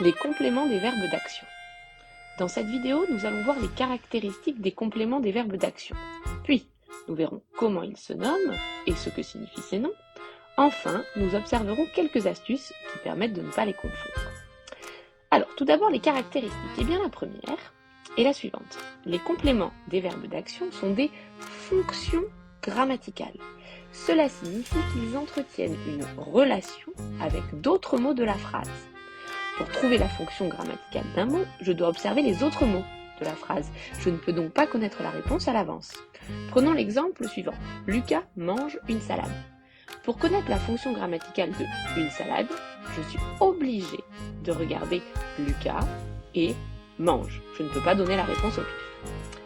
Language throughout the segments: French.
Les compléments des verbes d'action. Dans cette vidéo, nous allons voir les caractéristiques des compléments des verbes d'action. Puis, nous verrons comment ils se nomment et ce que signifient ces noms. Enfin, nous observerons quelques astuces qui permettent de ne pas les confondre. Alors, tout d'abord, les caractéristiques. Eh bien, la première est la suivante. Les compléments des verbes d'action sont des fonctions grammaticales. Cela signifie qu'ils entretiennent une relation avec d'autres mots de la phrase. Pour trouver la fonction grammaticale d'un mot, je dois observer les autres mots de la phrase. Je ne peux donc pas connaître la réponse à l'avance. Prenons l'exemple suivant. Lucas mange une salade. Pour connaître la fonction grammaticale de une salade, je suis obligé de regarder Lucas et mange. Je ne peux pas donner la réponse au pif.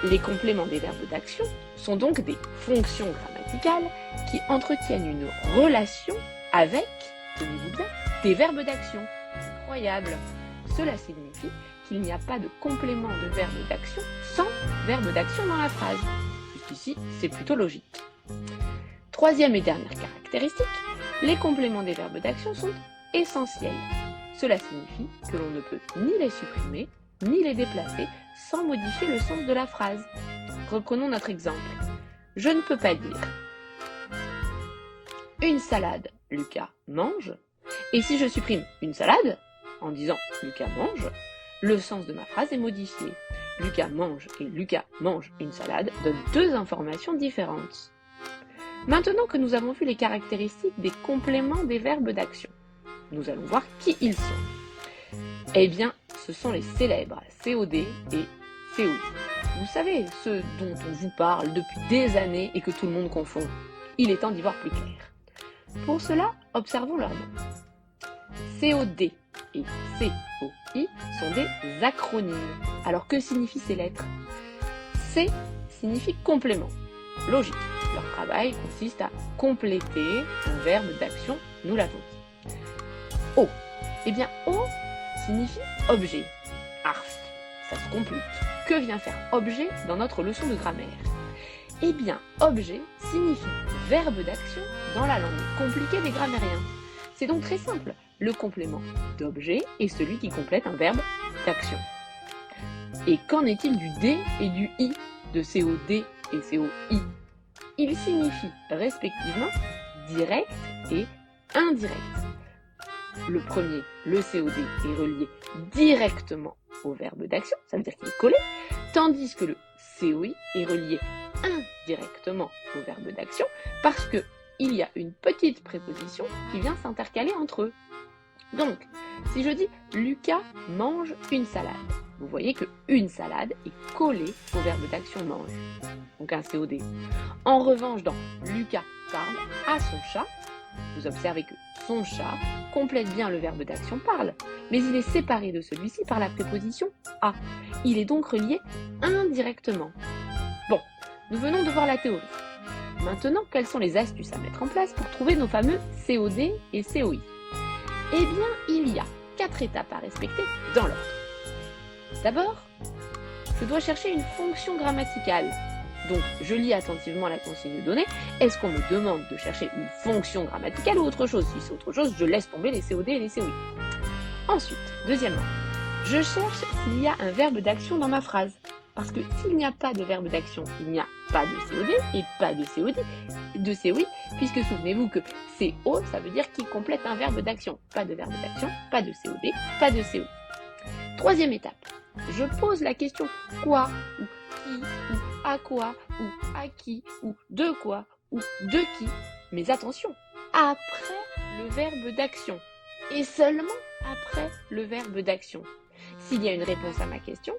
Les compléments des verbes d'action sont donc des fonctions grammaticales qui entretiennent une relation avec, tenez-vous bien, des verbes d'action. Incroyable! Cela signifie qu'il n'y a pas de complément de verbe d'action sans verbe d'action dans la phrase. Jusqu'ici, c'est plutôt logique. Troisième et dernière caractéristique, les compléments des verbes d'action sont essentiels. Cela signifie que l'on ne peut ni les supprimer, ni les déplacer sans modifier le sens de la phrase. Reprenons notre exemple. Je ne peux pas dire une salade, Lucas mange. Et si je supprime une salade, en disant Lucas mange, le sens de ma phrase est modifié. Lucas mange et Lucas mange une salade donnent deux informations différentes. Maintenant que nous avons vu les caractéristiques des compléments des verbes d'action, nous allons voir qui ils sont. Eh bien, ce sont les célèbres COD et COI. Vous savez, ceux dont on vous parle depuis des années et que tout le monde confond. Il est temps d'y voir plus clair. Pour cela, observons leurs noms. COD et COI sont des acronymes. Alors que signifient ces lettres? C signifie complément. Logique. Leur travail consiste à compléter un verbe d'action, nous l'avons dit. O. Eh bien, O signifie objet. Arf, ça se complique. Que vient faire objet dans notre leçon de grammaire? Eh bien, objet signifie verbe d'action dans la langue compliquée des grammairiens. C'est donc très simple. Le complément d'objet est celui qui complète un verbe d'action. Et qu'en est-il du D et du I de COD et COI? Ils signifient respectivement direct et indirect. Le premier, le COD, est relié directement au verbe d'action, ça veut dire qu'il est collé, tandis que le COI est relié indirectement au verbe d'action parce qu'il y a une petite préposition qui vient s'intercaler entre eux. Donc, si je dis Lucas mange une salade, vous voyez que une salade est collée au verbe d'action mange, donc un COD. En revanche, dans Lucas parle à son chat, vous observez que son chat complète bien le verbe d'action parle, mais il est séparé de celui-ci par la préposition à. Il est donc relié indirectement. Bon, nous venons de voir la théorie. Maintenant, quelles sont les astuces à mettre en place pour trouver nos fameux COD et COI? Eh bien, il y a 4 étapes à respecter dans l'ordre. D'abord, je dois chercher une fonction grammaticale. Donc, je lis attentivement la consigne donnée. Est-ce qu'on me demande de chercher une fonction grammaticale ou autre chose? Si c'est autre chose, je laisse tomber les COD et les COI. Ensuite, deuxièmement, je cherche s'il y a un verbe d'action dans ma phrase. Parce que s'il n'y a pas de verbe d'action, il n'y a pas de COD et pas de COI, puisque souvenez-vous que CO, ça veut dire qu'il complète un verbe d'action. Pas de verbe d'action, pas de COD, pas de COI. Troisième étape, je pose la question quoi, ou qui, ou à quoi, ou à qui, ou de quoi, ou de qui. Mais attention, après le verbe d'action, et seulement après le verbe d'action. S'il y a une réponse à ma question,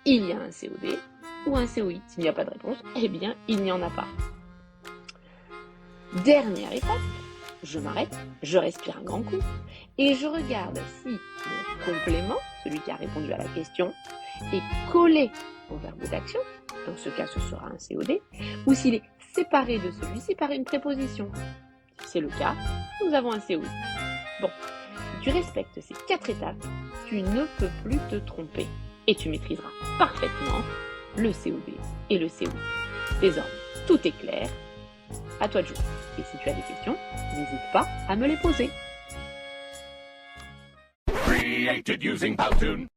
il y a un COD ou un COI. S'il n'y a pas de réponse, eh bien, il n'y en a pas. Dernière étape, je m'arrête, je respire un grand coup et je regarde si mon complément, celui qui a répondu à la question, est collé au verbe d'action, dans ce cas ce sera un COD, ou s'il est séparé de celui-ci par une préposition. Si c'est le cas, nous avons un COI. Bon, si tu respectes ces 4 étapes, tu ne peux plus te tromper et tu maîtriseras parfaitement le COD et le COI. Désormais, tout est clair. À toi de jouer. Et si tu as des questions, n'hésite pas à me les poser. created using Powtoon.